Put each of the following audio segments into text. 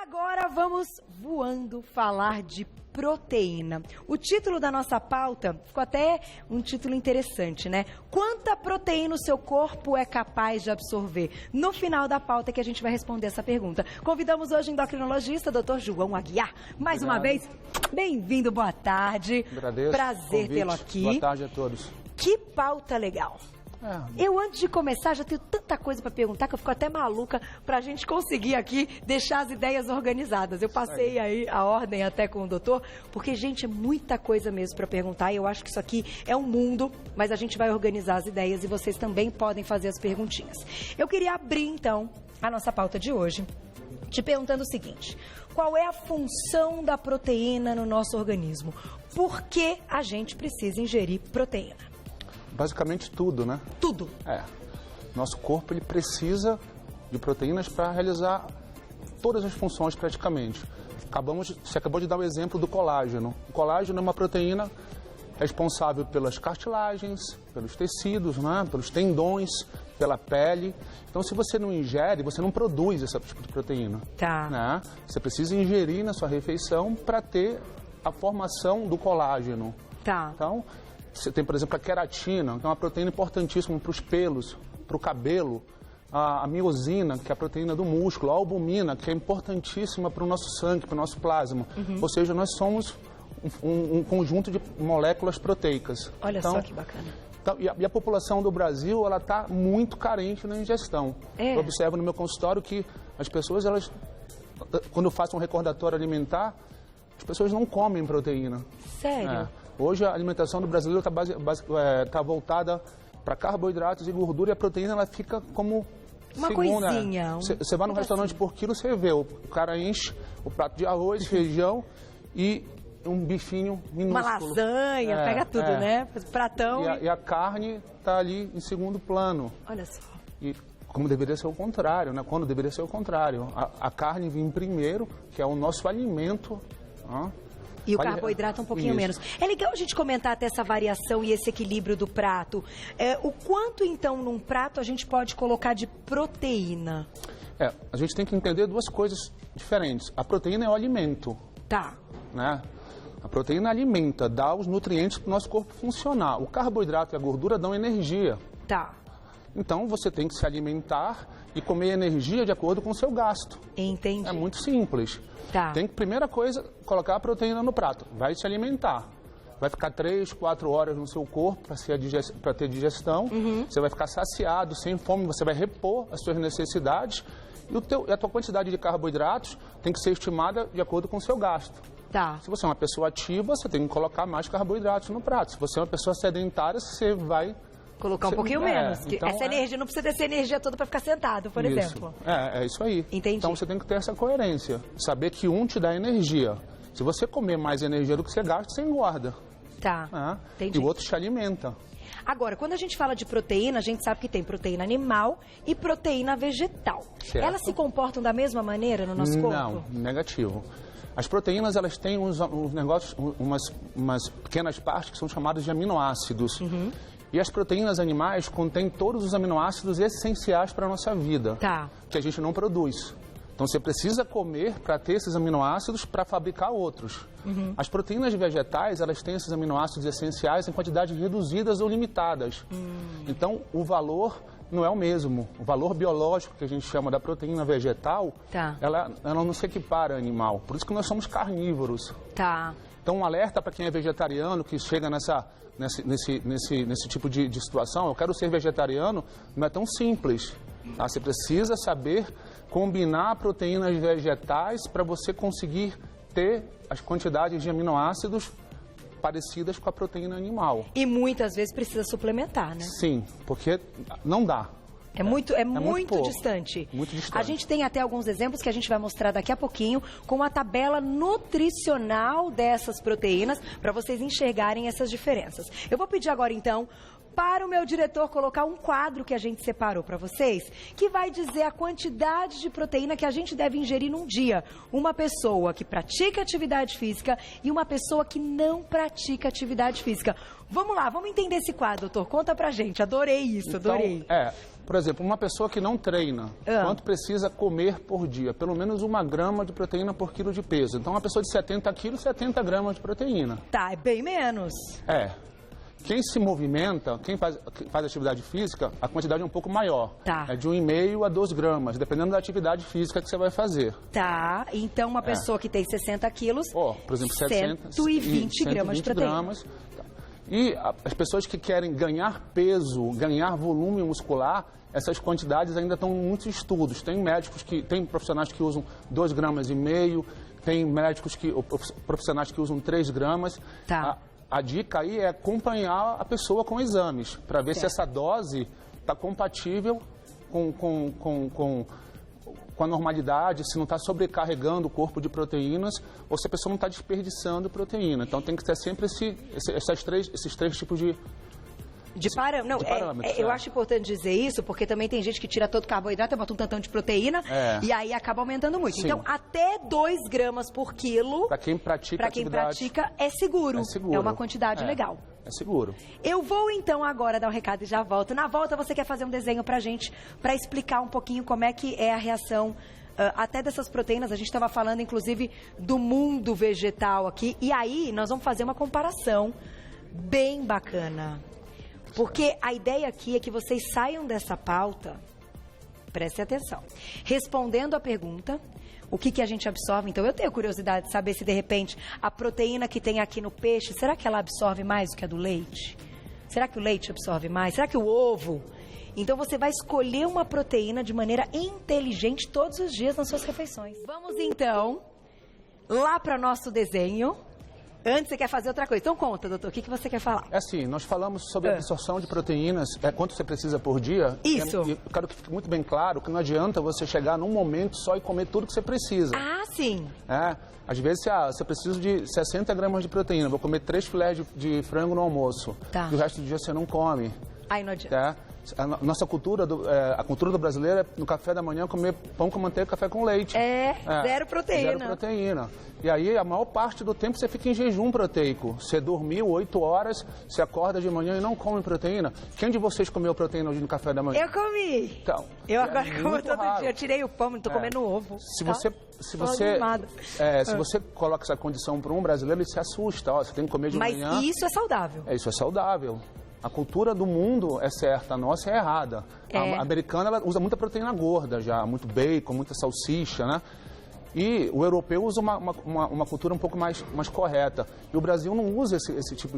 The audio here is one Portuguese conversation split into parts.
agora vamos voando falar de proteína. O título da nossa pauta ficou até um título interessante, né? Quanta proteína o seu corpo é capaz de absorver? No final da pauta é que a gente vai responder essa pergunta. Convidamos hoje o endocrinologista, Dr. João Aguiar. Mais uma vez, bem-vindo, boa tarde. Agradeço. Prazer tê-lo aqui. Boa tarde a todos. Que pauta legal. Eu, antes de começar, já tenho tanta coisa para perguntar que eu fico até maluca para a gente conseguir aqui deixar as ideias organizadas. Eu passei aí a ordem até com o doutor, porque, gente, é muita coisa mesmo para perguntar e eu acho que isso aqui é um mundo, mas a gente vai organizar as ideias e vocês também podem fazer as perguntinhas. Eu queria abrir, então, a nossa pauta de hoje, te perguntando o seguinte: qual é a função da proteína no nosso organismo? Por que a gente precisa ingerir proteína? Basicamente tudo, né? Tudo. Nosso corpo ele precisa de proteínas para realizar todas as funções praticamente. Você acabou de dar o exemplo do colágeno. O colágeno é uma proteína responsável pelas cartilagens, pelos tecidos, né? Pelos tendões, pela pele. Então, se você não ingere, você não produz esse tipo de proteína. Tá. Né? Você precisa ingerir na sua refeição para ter a formação do colágeno. Tá. Então, você tem, por exemplo, a queratina, que é uma proteína importantíssima para os pelos, para o cabelo. A miosina, que é a proteína do músculo. A albumina, que é importantíssima para o nosso sangue, para o nosso plasma. Ou seja, nós somos um conjunto de moléculas proteicas. Olha só que bacana. E a população do Brasil, ela está muito carente na ingestão. Eu observo no meu consultório que as pessoas, quando eu faço um recordatório alimentar, as pessoas não comem proteína. Sério? Hoje a alimentação do brasileiro está voltada para carboidratos e gordura, e a proteína ela fica como uma segunda. Coisinha. Você vai no restaurante por quilo, você vê, o cara enche o prato de arroz, feijão e um bifinho minúsculo. Uma lasanha, pega tudo, né? Pratão. E a carne está ali em segundo plano. Olha só. E como deveria ser o contrário, né? Quando deveria ser o contrário. A carne vem primeiro, que é o nosso alimento. E o carboidrato um pouquinho menos. É legal a gente comentar até essa variação e esse equilíbrio do prato. O quanto, então, num prato a gente pode colocar de proteína? A gente tem que entender duas coisas diferentes. A proteína é o alimento. Tá. Né? A proteína alimenta, dá os nutrientes para o nosso corpo funcionar. O carboidrato e a gordura dão energia. Tá. Então, você tem que se alimentar e comer energia de acordo com o seu gasto. Entendi. É muito simples. Tá. Tem que, primeira coisa, colocar a proteína no prato. Vai se alimentar. Vai ficar 3, 4 horas no seu corpo para ter digestão. Você vai ficar saciado, sem fome, você vai repor as suas necessidades. E a tua quantidade de carboidratos tem que ser estimada de acordo com o seu gasto. Tá. Se você é uma pessoa ativa, você tem que colocar mais carboidratos no prato. Se você é uma pessoa sedentária, você vai colocar um pouquinho menos. Então essa energia não precisa dessa energia toda para ficar sentado, por exemplo. É isso aí. Entendi. Então você tem que ter essa coerência. Saber que um te dá energia. Se você comer mais energia do que você gasta, você engorda. Tá. Entendi. E o outro te alimenta. Agora, quando a gente fala de proteína, a gente sabe que tem proteína animal e proteína vegetal. Certo. Elas se comportam da mesma maneira no nosso corpo? Não, negativo. As proteínas, elas têm uns negócios, umas pequenas partes que são chamadas de aminoácidos. E as proteínas animais contêm todos os aminoácidos essenciais para a nossa vida, que a gente não produz. Então, você precisa comer para ter esses aminoácidos para fabricar outros. As proteínas vegetais, elas têm esses aminoácidos essenciais em quantidades reduzidas ou limitadas. Então, o valor não é o mesmo. O valor biológico que a gente chama da proteína vegetal, ela não se equipara ao animal. Por isso que nós somos carnívoros. Então, um alerta para quem é vegetariano, que chega nesse tipo de situação, eu quero ser vegetariano, não é tão simples. Você precisa saber combinar proteínas vegetais para você conseguir ter as quantidades de aminoácidos parecidas com a proteína animal. E muitas vezes precisa suplementar, né? Sim, porque não dá. É muito distante. Muito distante. A gente tem até alguns exemplos que a gente vai mostrar daqui a pouquinho com a tabela nutricional dessas proteínas para vocês enxergarem essas diferenças. Eu vou pedir agora, então, para o meu diretor colocar um quadro que a gente separou para vocês, que vai dizer a quantidade de proteína que a gente deve ingerir num dia. Uma pessoa que pratica atividade física e uma pessoa que não pratica atividade física. Vamos lá, vamos entender esse quadro, doutor. Conta pra gente. Adorei isso, adorei. Por exemplo, uma pessoa que não treina, quanto precisa comer por dia? Pelo menos 1 grama de proteína por quilo de peso. Então, uma pessoa de 70 quilos, 70 gramas de proteína. Tá, é bem menos. Quem se movimenta, quem faz atividade física, a quantidade é um pouco maior. Tá. É de 1,5 a 2 gramas, dependendo da atividade física que você vai fazer. Tá, então uma pessoa que tem 60 quilos, por exemplo, 120 gramas de proteína. E as pessoas que querem ganhar peso, ganhar volume muscular, essas quantidades ainda estão em muitos estudos. Tem profissionais que usam 2,5 gramas, tem profissionais que usam 3 gramas. Tá. A dica aí é acompanhar a pessoa com exames, para ver se essa dose está compatível com a normalidade, se não está sobrecarregando o corpo de proteínas ou se a pessoa não está desperdiçando proteína. Então tem que ter sempre esses três tipos de parâmetros. Eu acho importante dizer isso, porque também tem gente que tira todo o carboidrato, bota um tantão de proteína e aí acaba aumentando muito. Sim. Então, até 2 gramas por quilo, para quem pratica é seguro. É uma quantidade legal. É seguro. Eu vou então agora dar um recado e já volto. Na volta você quer fazer um desenho pra gente, pra explicar um pouquinho como é que é a reação até dessas proteínas. A gente estava falando, inclusive, do mundo vegetal aqui. E aí, nós vamos fazer uma comparação bem bacana. Porque a ideia aqui é que vocês saiam dessa pauta, prestem atenção, respondendo a pergunta, o que a gente absorve. Então, eu tenho curiosidade de saber se, de repente, a proteína que tem aqui no peixe, será que ela absorve mais do que a do leite? Será que o leite absorve mais? Será que o ovo? Então, você vai escolher uma proteína de maneira inteligente todos os dias nas suas refeições. Vamos, então, lá para o nosso desenho. Antes, você quer fazer outra coisa. Então, conta, doutor, o que você quer falar? É assim, nós falamos sobre a absorção de proteínas, quanto você precisa por dia. Isso. E eu quero que fique muito bem claro que não adianta você chegar num momento só e comer tudo que você precisa. Ah, sim. Às vezes, você precisa de 60 gramas de proteína, vou comer 3 filés de frango no almoço. Tá. E o resto do dia você não come. Aí não adianta. A nossa cultura, a cultura do brasileiro é no café da manhã comer pão com manteiga e café com leite. Zero proteína. Zero proteína. E aí, a maior parte do tempo, você fica em jejum proteico. Você dormiu 8 horas, você acorda de manhã e não come proteína. Quem de vocês comeu proteína hoje no café da manhã? Eu comi. Então, eu agora como todo dia. Eu tirei o pão, não estou comendo ovo. Se você coloca essa condição para um brasileiro, ele se assusta. Você tem que comer de manhã. Mas isso é saudável. Isso é saudável. A cultura do mundo é certa, a nossa é errada. A americana ela usa muita proteína gorda já, muito bacon, muita salsicha, né? E o europeu usa uma cultura um pouco mais correta. E o Brasil não usa esse tipo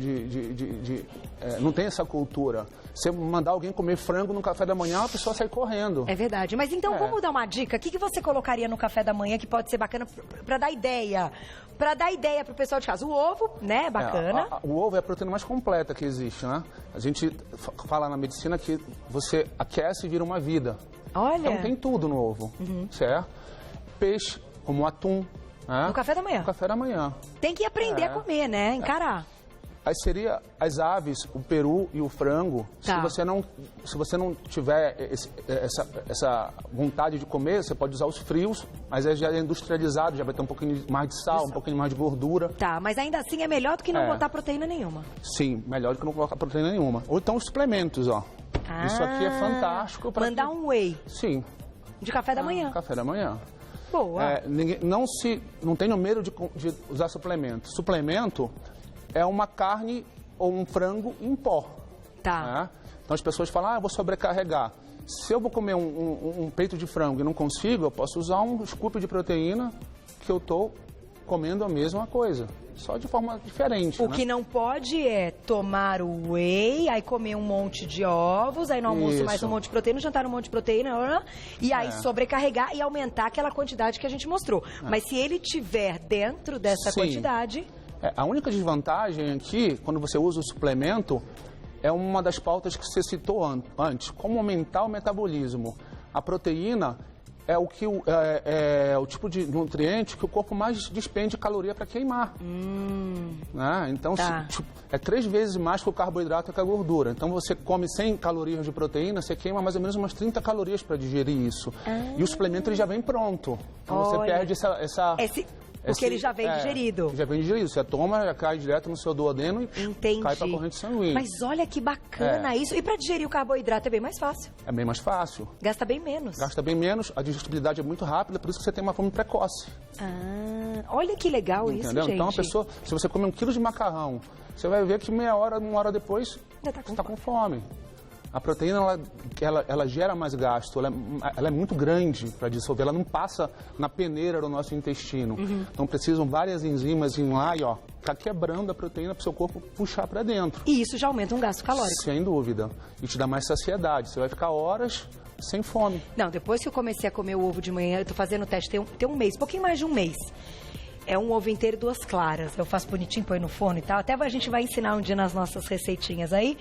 não tem essa cultura. Você mandar alguém comer frango no café da manhã, a pessoa sai correndo. É verdade. Mas então, vamos dar uma dica. O que você colocaria no café da manhã que pode ser bacana para dar ideia? Para dar ideia para o pessoal de casa. O ovo, né? Bacana. O ovo é a proteína mais completa que existe, né? A gente fala na medicina que você aquece e vira uma vida. Olha. Então tem tudo no ovo, certo? Peixe, como o atum. No café da manhã. No café da manhã. Tem que aprender a comer, né? Encarar. Aí seria as aves, o peru e o frango. Tá. Se você não tiver essa vontade de comer, você pode usar os frios, mas aí já é industrializado, já vai ter um pouquinho mais de sal, um pouquinho mais de gordura. Tá, mas ainda assim é melhor do que não botar proteína nenhuma. Sim, melhor do que não colocar proteína nenhuma. Ou então os suplementos, ó. Isso aqui é fantástico. Mandar um whey. Sim. De café da manhã. Café da manhã. Boa. Não tem medo de usar suplemento. Suplemento é uma carne ou um frango em pó. Tá. Então as pessoas falam, eu vou sobrecarregar. Se eu vou comer um peito de frango e não consigo, eu posso usar um scoop de proteína que eu estou comendo a mesma coisa. Só de forma diferente. O que não pode é tomar o whey, aí comer um monte de ovos, aí no almoço mais um monte de proteína, no jantar um monte de proteína, e aí sobrecarregar e aumentar aquela quantidade que a gente mostrou. Mas se ele tiver dentro dessa quantidade... A única desvantagem aqui, quando você usa o suplemento, é uma das pautas que você citou antes. Como aumentar o metabolismo. A proteína é o tipo de nutriente que o corpo mais despende caloria para queimar. Né? Então, é 3 vezes mais que o carboidrato e que a gordura. Então, você come 100 calorias de proteína, você queima mais ou menos umas 30 calorias para digerir isso. E o suplemento ele já vem pronto. Então, você perde Porque ele já vem digerido. Já vem digerido. Você toma, já cai direto no seu duodeno e cai para a corrente sanguínea. Mas olha que bacana isso. E para digerir o carboidrato é bem mais fácil. É bem mais fácil. Gasta bem menos. Gasta bem menos, a digestibilidade é muito rápida, por isso que você tem uma fome precoce. Olha que legal isso, gente. Então a pessoa, se você comer 1 quilo de macarrão, você vai ver que meia hora, 1 hora depois, você está com fome. A proteína, ela gera mais gasto, ela é muito grande para dissolver, ela não passa na peneira do nosso intestino. Então precisam várias enzimas ir lá e ficar quebrando a proteína para o seu corpo puxar para dentro. E isso já aumenta um gasto calórico. Sem dúvida. E te dá mais saciedade, você vai ficar horas sem fome. Não, depois que eu comecei a comer o ovo de manhã, eu tô fazendo o teste, tem um mês, pouquinho mais de um mês. É um ovo inteiro e 2 claras. Eu faço bonitinho, põe no forno e tal. Até a gente vai ensinar um dia nas nossas receitinhas aí.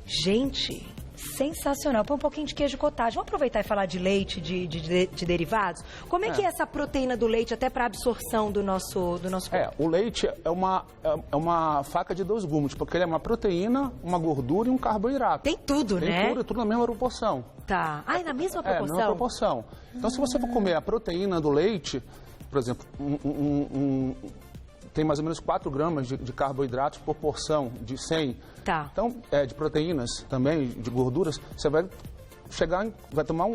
Gente, sensacional. Põe um pouquinho de queijo cottage. Vamos aproveitar e falar de leite, de derivados? Como é que é essa proteína do leite até para absorção do nosso corpo? O leite é uma faca de 2 gumes, porque ele é uma proteína, uma gordura e um carboidrato. Tem tudo, né? Tem tudo na mesma proporção. Tá. Ah, é na mesma proporção? É, na mesma proporção. Então, se você for comer a proteína do leite, por exemplo, tem mais ou menos 4 gramas de carboidratos por porção de 100. Tá. Então, de proteínas também, de gorduras, você vai tomar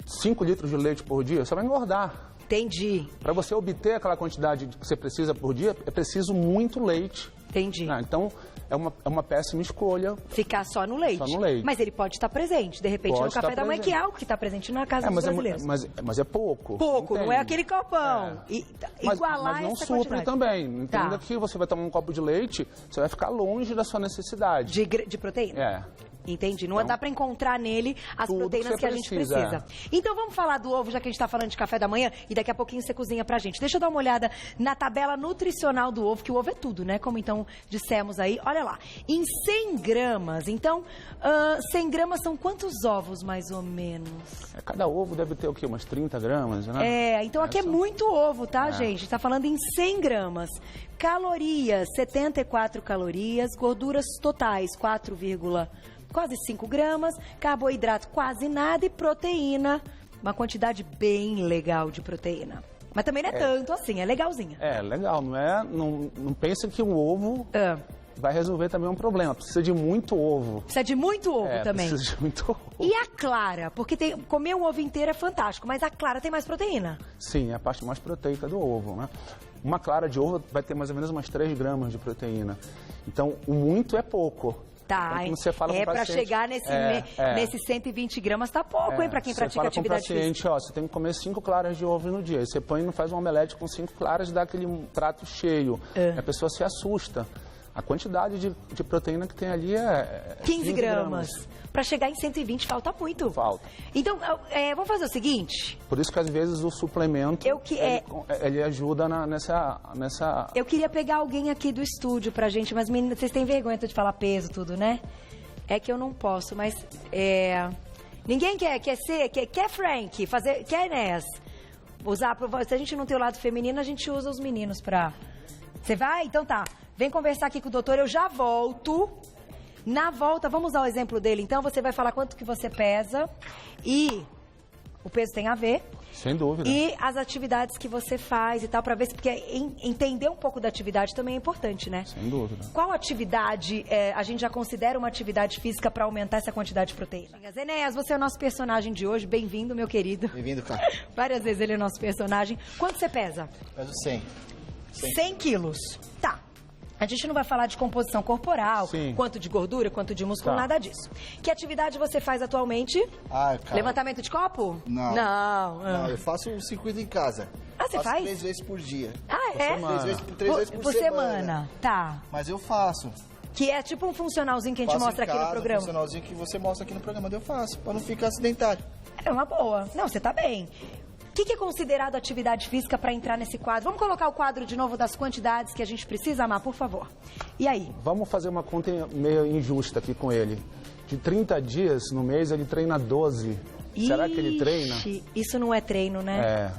5 litros de leite por dia, você vai engordar. Entendi. Para você obter aquela quantidade que você precisa por dia, é preciso muito leite. Entendi. Então, é uma péssima escolha. Ficar só no leite. Só no leite. Mas ele pode estar presente, de repente, no café da manhã, que é algo que está presente na casa dos brasileiros. Mas é pouco. Pouco, não é aquele copão. Igualar mas não essa supre quantidade. Também. Entenda que você vai tomar um copo de leite, você vai ficar longe da sua necessidade. De proteína? Entendi. Não dá para encontrar nele as proteínas que a gente precisa. Então vamos falar do ovo, já que a gente está falando de café da manhã, e daqui a pouquinho você cozinha pra gente. Deixa eu dar uma olhada na tabela nutricional do ovo, que o ovo é tudo, né? Como então dissemos aí. Olha lá, em 100 gramas. Então, 100 gramas são quantos ovos, mais ou menos? Cada ovo deve ter o quê? Umas 30 gramas, né? Então aqui é muito ovo, tá, gente? Está falando em 100 gramas. Calorias, 74 calorias. Gorduras totais, quase 5 gramas, carboidrato quase nada e proteína, uma quantidade bem legal de proteína. Mas também não é tanto assim, é legalzinha. É, legal, não pense que um ovo vai resolver também um problema, precisa de muito ovo. Precisa de muito ovo também. Precisa de muito ovo. E a clara? Porque comer um ovo inteiro é fantástico, mas a clara tem mais proteína. Sim, é a parte mais proteica do ovo, né? Uma clara de ovo vai ter mais ou menos umas 3 gramas de proteína. Então, o muito é pouco. Tá, então, você fala para chegar nesse 120 gramas tá pouco, hein, para quem pratica atividade física. Você fala com o paciente, você tem que comer 5 claras de ovo no dia. Aí você põe e faz um omelete com 5 claras e dá aquele prato cheio. A pessoa se assusta. A quantidade de proteína que tem ali é 15 gramas. Para chegar em 120 falta muito. Falta. Então, vamos fazer o seguinte. Por isso que às vezes o suplemento ele ajuda nessa... Eu queria pegar alguém aqui do estúdio pra gente, mas meninas, vocês têm vergonha de falar peso, tudo, né? É que eu não posso, mas ninguém quer Frank, quer Inés. Se a gente não tem o lado feminino, a gente usa os meninos pra... Você vai? Então tá. Vem conversar aqui com o doutor, eu já volto. Na volta, vamos usar o exemplo dele. Então, você vai falar quanto que você pesa e o peso tem a ver. Sem dúvida. E as atividades que você faz e tal, para ver se... Porque entender um pouco da atividade também é importante, né? Sem dúvida. Qual atividade a gente já considera uma atividade física para aumentar essa quantidade de proteína? Enéas, você é o nosso personagem de hoje. Bem-vindo, meu querido. Bem-vindo, cara. Várias vezes ele é nosso personagem. Quanto você pesa? Peso 100. 100 quilos. Tá. A gente não vai falar de composição corporal, quanto de gordura, quanto de músculo, nada disso. Que atividade você faz atualmente? Cara, levantamento de copo? Não. Não, eu faço um circuito em casa. Você faz? 3 vezes por dia. É? 3 vezes por semana. Tá. Mas eu faço. Que é tipo um funcionalzinho que a gente mostra aqui no programa. Um funcionalzinho que você mostra aqui no programa, eu faço, pra não ficar sedentário. É uma boa. Não, você tá bem. O que é considerado atividade física para entrar nesse quadro? Vamos colocar o quadro de novo das quantidades que a gente precisa, Amar, por favor. E aí? Vamos fazer uma conta meio injusta aqui com ele. De 30 dias no mês, ele treina 12. Será que ele treina? Isso não é treino, né?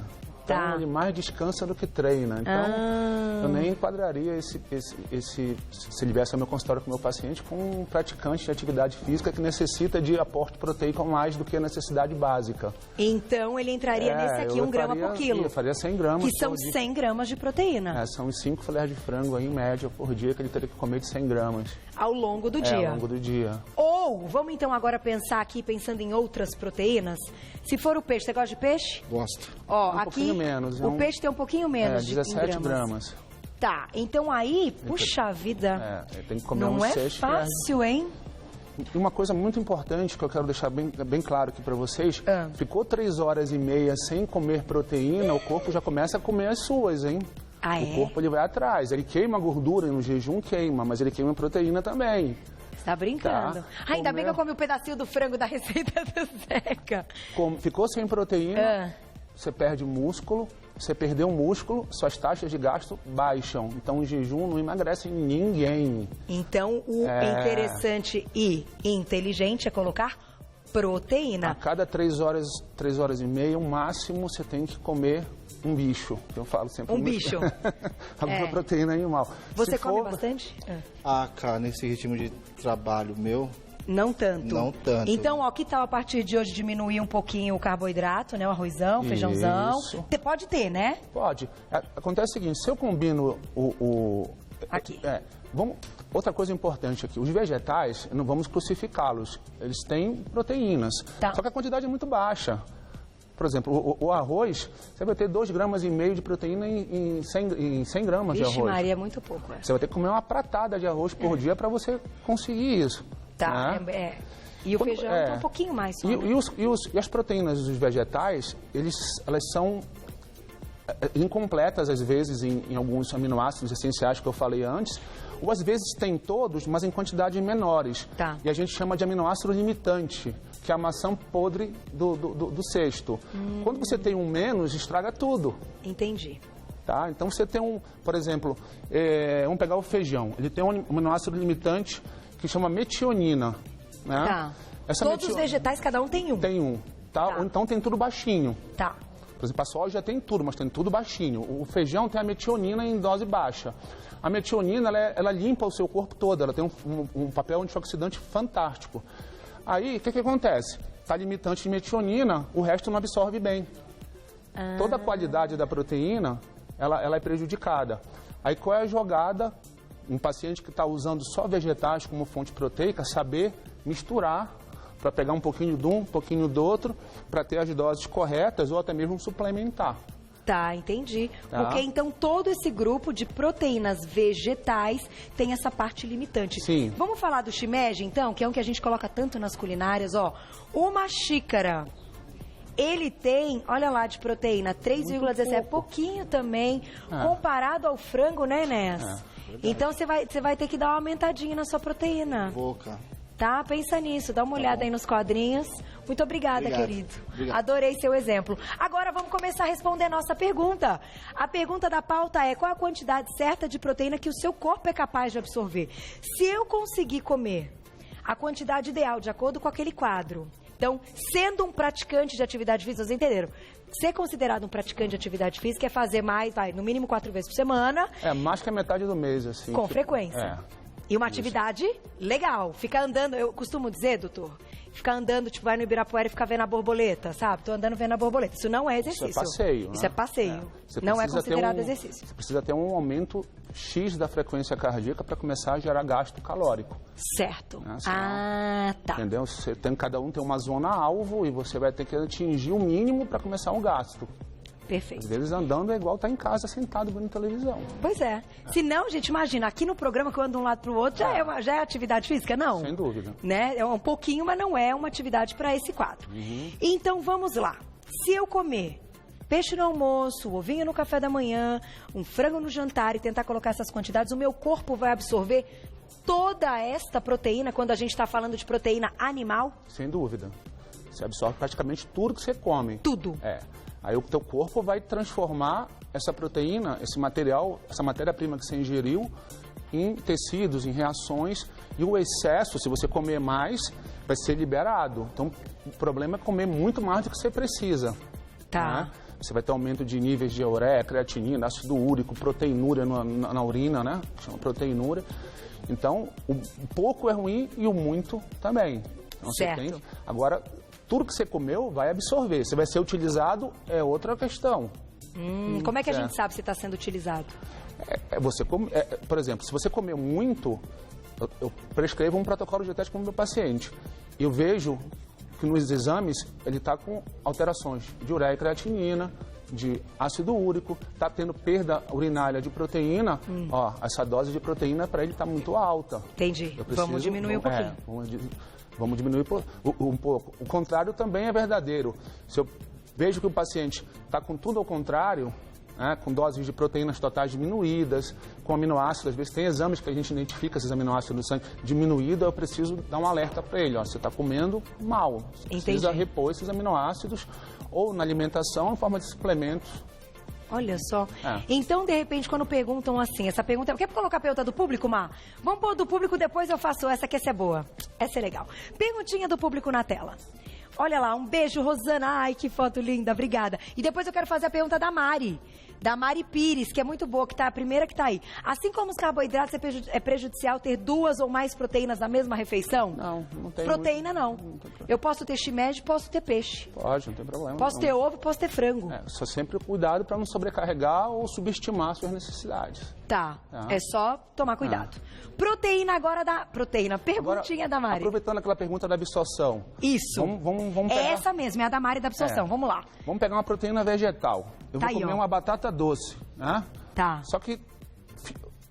Então, ele mais descansa do que treina. Então, eu nem enquadraria se ele viesse ao meu consultório com o meu paciente com um praticante de atividade física que necessita de aporte proteico mais do que a necessidade básica. Então, ele entraria nesse aqui, 1 grama por quilo. Eu faria 100 gramas. Que são 100 gramas de proteína. São os 5 filés de frango, aí, em média, por dia, que ele teria que comer de 100 gramas. Ao longo do dia. Ao longo do dia. Ou, vamos então agora pensar aqui, pensando em outras proteínas. Se for o peixe, você gosta de peixe? Gosto. Ó, Um aqui, pouquinho menos. o peixe tem um pouquinho menos de 17 gramas. Tá, então aí, puxa vida, tem que comer não é 6 fácil, hein? E uma coisa muito importante que eu quero deixar bem claro aqui para vocês, ficou 3 horas e meia sem comer proteína, o corpo já começa a comer as suas, hein? O corpo ele vai atrás, ele queima gordura no jejum, mas ele queima proteína também. Tá brincando. Ainda bem que eu comi um pedacinho do frango da receita do Zeca. Ficou sem proteína, você perde músculo, você perdeu músculo, suas taxas de gasto baixam. Então, o jejum não emagrece ninguém. Então, o interessante e inteligente é colocar proteína. A cada 3 horas e meia, o máximo, você tem que comer um bicho. Eu falo sempre um bicho. Alguma proteína animal. Você come bastante? Cara, nesse ritmo de trabalho meu... Não tanto. Não tanto. Então, ó, que tal a partir de hoje diminuir um pouquinho o carboidrato, né? O arrozão, feijãozão. Pode ter, né? Pode. Acontece o seguinte, se eu combino Aqui. Outra coisa importante aqui, os vegetais, não vamos crucificá-los. Eles têm proteínas. Só que a quantidade é muito baixa. Por exemplo, o arroz, você vai ter 2,5 gramas de proteína em 100 gramas de arroz. Vixe, Maria, é muito pouco. Você vai ter que comer uma pratada de arroz por dia para você conseguir isso. Né? E o feijão tá um pouquinho mais só. E as proteínas dos vegetais, elas são incompletas, às vezes, em alguns aminoácidos essenciais que eu falei antes, ou às vezes tem todos, mas em quantidades menores. E a gente chama de aminoácido limitante, que é a maçã podre do cesto. Quando você tem um menos, estraga tudo. Entendi. Então você tem por exemplo, vamos pegar o feijão. Ele tem um aminoácido limitante que chama metionina. Né? Todos os vegetais, cada um tem um. Tem um. Ou então tem tudo baixinho. Por exemplo, a soja tem tudo, mas tem tudo baixinho. O feijão tem a metionina em dose baixa. A metionina, ela limpa o seu corpo todo. Ela tem um papel antioxidante fantástico. Aí, o que acontece? Está limitante de metionina, o resto não absorve bem. Toda a qualidade da proteína, ela é prejudicada. Aí, qual é a jogada? Um paciente que está usando só vegetais como fonte proteica, saber misturar para pegar um pouquinho de um pouquinho do outro, para ter as doses corretas ou até mesmo suplementar. Entendi. Porque então todo esse grupo de proteínas vegetais tem essa parte limitante. Sim. Vamos falar do shimeji, então, que é um que a gente coloca tanto nas culinárias, ó. Uma xícara, ele tem, olha lá, de proteína, 3,17, pouquinho também, comparado ao frango, né, Inés? Então você vai ter que dar uma aumentadinha na sua proteína. Pensa nisso, dá uma olhada aí nos quadrinhos. Muito obrigada, querido. Adorei seu exemplo. Agora vamos começar a responder a nossa pergunta. A pergunta da pauta é: qual a quantidade certa de proteína que o seu corpo é capaz de absorver? Se eu conseguir comer a quantidade ideal, de acordo com aquele quadro. Então, sendo um praticante de atividade física, vocês entenderam? Ser considerado um praticante de atividade física é fazer mais, no mínimo 4 vezes por semana. Mais que a metade do mês, assim. Com frequência. E uma atividade legal. Ficar andando, eu costumo dizer, doutor, ficar andando, vai no Ibirapuera e ficar vendo a borboleta, sabe? Tô andando vendo a borboleta. Isso não é exercício. Isso é passeio. Isso é passeio. Não é considerado exercício. Você precisa ter um aumento X da frequência cardíaca para começar a gerar gasto calórico. Certo. Entendeu? Cada um tem uma zona alvo e você vai ter que atingir o mínimo para começar um gasto. Perfeito. Às vezes andando é igual estar em casa sentado vendo televisão. Pois é. Se não, gente, imagina, aqui no programa que eu ando de um lado para o outro, já é atividade física? Não. Sem dúvida. Né? É um pouquinho, mas não é uma atividade para esse quadro. Então, vamos lá. Se eu comer peixe no almoço, ovinho no café da manhã, um frango no jantar e tentar colocar essas quantidades, o meu corpo vai absorver toda esta proteína quando a gente está falando de proteína animal? Sem dúvida. Você absorve praticamente tudo que você come. Tudo? Aí o teu corpo vai transformar essa proteína, esse material, essa matéria-prima que você ingeriu, em tecidos, em reações. E o excesso, se você comer mais, vai ser liberado. Então, o problema é comer muito mais do que você precisa. Né? você vai ter aumento de níveis de ureia, creatinina, ácido úrico, proteinúria na urina, né? Chama proteinúria. Então, o pouco é ruim e o muito também. Então, certo. Agora, tudo que você comeu vai absorver. Se vai ser utilizado, é outra questão. Como é que a gente sabe se está sendo utilizado? Por exemplo, se você comeu muito, eu prescrevo um protocolo dietético para o meu paciente. Eu vejo que nos exames ele está com alterações de ureia e creatinina, de ácido úrico, está tendo perda urinária de proteína, essa dose de proteína para ele está muito alta. Entendi. Vamos diminuir um pouquinho. Vamos diminuir um pouco. O contrário também é verdadeiro. Se eu vejo que o paciente está com tudo ao contrário, com doses de proteínas totais diminuídas, com aminoácidos, às vezes tem exames que a gente identifica esses aminoácidos no sangue diminuído, eu preciso dar um alerta para ele, você está comendo mal, você precisa repor esses aminoácidos ou na alimentação em forma de suplementos. Olha só. Então, de repente, quando perguntam assim, essa pergunta... Quer colocar a pergunta do público, Mar? Vamos pôr do público, depois eu faço essa, que essa é boa. Essa é legal. Perguntinha do público na tela. Olha lá, um beijo, Rosana. Ai, que foto linda, obrigada. E depois eu quero fazer a pergunta da Mari Pires, que é muito boa, que tá a primeira que tá aí. Assim como os carboidratos, é prejudicial ter 2 ou mais proteínas na mesma refeição? Não tem. Proteína não. Eu posso ter shimeji, posso ter peixe. Pode, não tem problema. Posso ter ovo, posso ter frango. Só sempre cuidado para não sobrecarregar ou subestimar suas necessidades. Tá, é só tomar cuidado. Proteína agora da... Perguntinha da Mari. Aproveitando aquela pergunta da absorção. Isso. Vamos pegar... É essa mesmo, é a da Mari da absorção. Vamos lá. Vamos pegar uma proteína vegetal. Eu vou comer uma batata doce, né? Tá. Só que...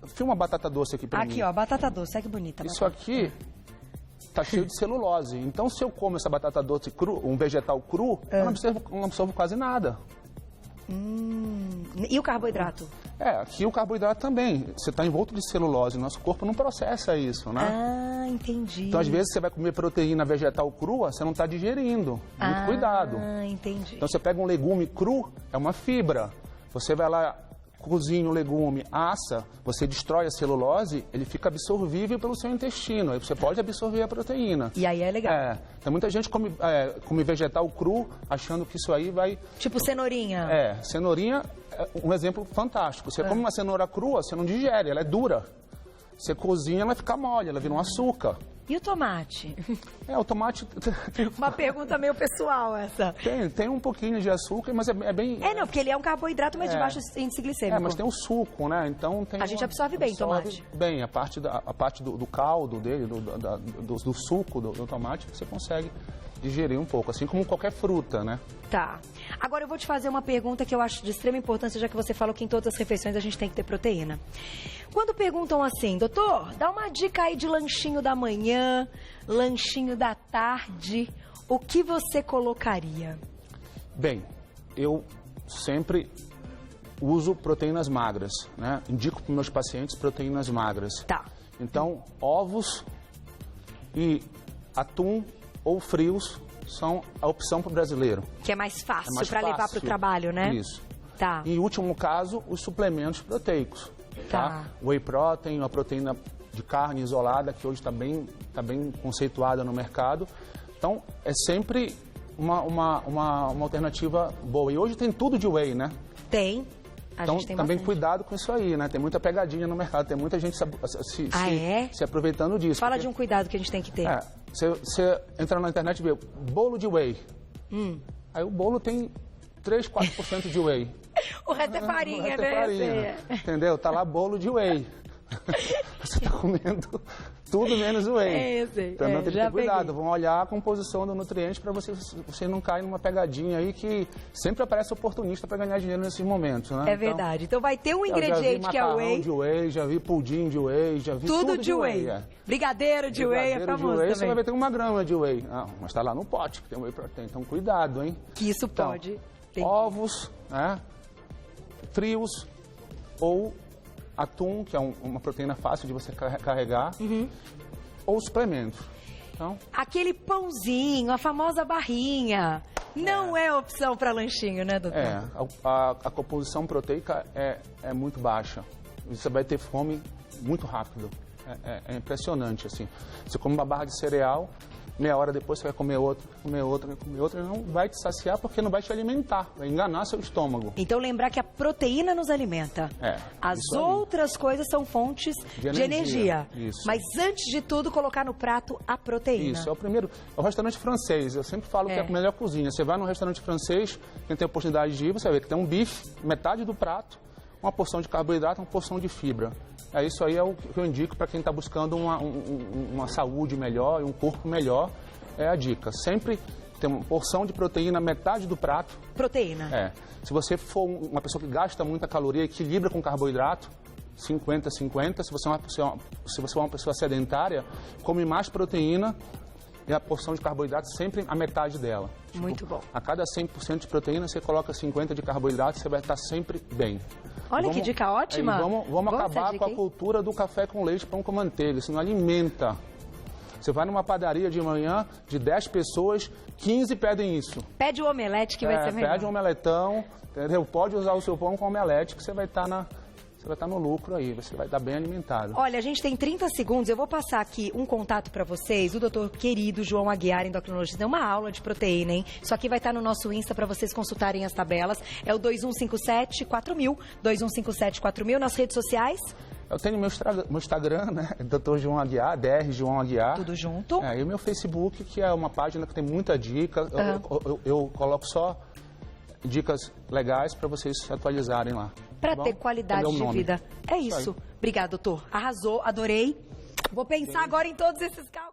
Filma a batata doce aqui pra mim. Aqui, ó, batata doce. Olha que bonita. Isso aqui tá cheio de celulose. Então, se eu como essa batata doce cru, um vegetal cru, eu não absorvo quase nada. E o carboidrato? Aqui o carboidrato também. Você está envolto de celulose, nosso corpo não processa isso, né? Entendi. Então, às vezes, você vai comer proteína vegetal crua, você não está digerindo. Muito cuidado. Entendi. Então, você pega um legume cru, é uma fibra. Você vai lá, cozinha o legume, assa, você destrói a celulose, ele fica absorvível pelo seu intestino. Aí você pode absorver a proteína. E aí é legal. Tem muita gente que come vegetal cru, achando que isso aí vai... Tipo cenourinha. Cenourinha é um exemplo fantástico. Você come uma cenoura crua, você não digere, ela é dura. Você cozinha, ela fica mole, ela vira um açúcar. E o tomate? O tomate... Uma pergunta meio pessoal essa. Tem um pouquinho de açúcar, mas é bem... Não, porque ele é um carboidrato, mas de baixo índice glicêmico. Mas tem o suco, né? Então tem... A gente absorve bem tomate. Bem, a parte do caldo dele, do suco do tomate, você consegue digerir um pouco, assim como qualquer fruta, né? Tá. Agora eu vou te fazer uma pergunta que eu acho de extrema importância, já que você falou que em todas as refeições a gente tem que ter proteína. Quando perguntam assim, doutor, dá uma dica aí de lanchinho da manhã, lanchinho da tarde, o que você colocaria? Bem, eu sempre uso proteínas magras, né? Indico para meus pacientes proteínas magras. Tá. Então, ovos e atum ou frios são a opção para o brasileiro. Que é mais fácil para levar para o trabalho, né? Isso. Tá. E, em último caso, os suplementos proteicos. Tá? Whey protein, a proteína de carne isolada, que hoje está bem conceituada no mercado. Então, é sempre uma alternativa boa. E hoje tem tudo de whey, né? Tem. Então, também cuidado com isso aí, né? Tem muita pegadinha no mercado, tem muita gente se aproveitando disso. Fala de um cuidado que a gente tem que ter. Você entra na internet e vê bolo de whey. Aí o bolo tem 3, 4% de whey. O resto é farinha, né? Farinha, entendeu? Tá lá bolo de whey. Você tá comendo tudo menos whey. Eu sei. Então tem que ter cuidado. Vão olhar a composição do nutriente para você não cair numa pegadinha aí que sempre aparece oportunista para ganhar dinheiro nesses momentos, né? É verdade. Então vai ter um ingrediente que é o whey. De whey, já vi pudim de whey, já vi tudo de whey. Brigadeiro de whey é famoso também. Você vai ter 1 grama de whey. Mas tá lá no pote que tem whey protein. Então cuidado, hein? Que isso pode. Ovos, né? Frios ou atum, que é uma proteína fácil de você carregar, ou suplementos. Então, aquele pãozinho, a famosa barrinha, não é opção para lanchinho, né, doutor? A composição proteica é muito baixa. Você vai ter fome muito rápido. É impressionante, assim. Você come uma barra de cereal, meia hora depois você vai comer outra, e não vai te saciar porque não vai te alimentar, vai enganar seu estômago. Então lembrar que a proteína nos alimenta. As outras coisas são fontes de energia. Isso. Mas antes de tudo, colocar no prato a proteína. Isso, é o restaurante francês. Eu sempre falo que é a melhor cozinha. Você vai num restaurante francês, quem tem a oportunidade de ir, você vai ver que tem um bife, metade do prato, uma porção de carboidrato, uma porção de fibra. Isso aí é o que eu indico para quem está buscando uma saúde melhor e um corpo melhor. É a dica. Sempre tem uma porção de proteína, metade do prato. Proteína. Se você for uma pessoa que gasta muita caloria, equilibra com carboidrato, 50-50. Se você é uma pessoa sedentária, come mais proteína e a porção de carboidrato sempre a metade dela. Muito bom. A cada 100% de proteína, você coloca 50 de carboidrato, você vai estar sempre bem. Olha que dica ótima. Vamos acabar com a cultura do café com leite, pão com manteiga. Isso não alimenta. Você vai numa padaria de manhã, de 10 pessoas, 15 pedem isso. Pede o omelete que vai ser melhor. Pede um omeletão, entendeu? Pode usar o seu pão com omelete que você vai estar no lucro aí, você vai estar bem alimentado. Olha, a gente tem 30 segundos, eu vou passar aqui um contato para vocês, o doutor querido João Aguiar, endocrinologista, deu uma aula de proteína, hein? Isso aqui vai estar no nosso Insta para vocês consultarem as tabelas, é o 2157-4000, 2157-4000, nas redes sociais. Eu tenho meu Instagram, né? Dr. João Aguiar, DR João Aguiar. Tudo junto. E o meu Facebook, que é uma página que tem muita dica, eu coloco só dicas legais para vocês se atualizarem lá. Para ter qualidade de vida. É isso. Obrigada, doutor. Arrasou, adorei. Vou pensar agora em todos esses casos.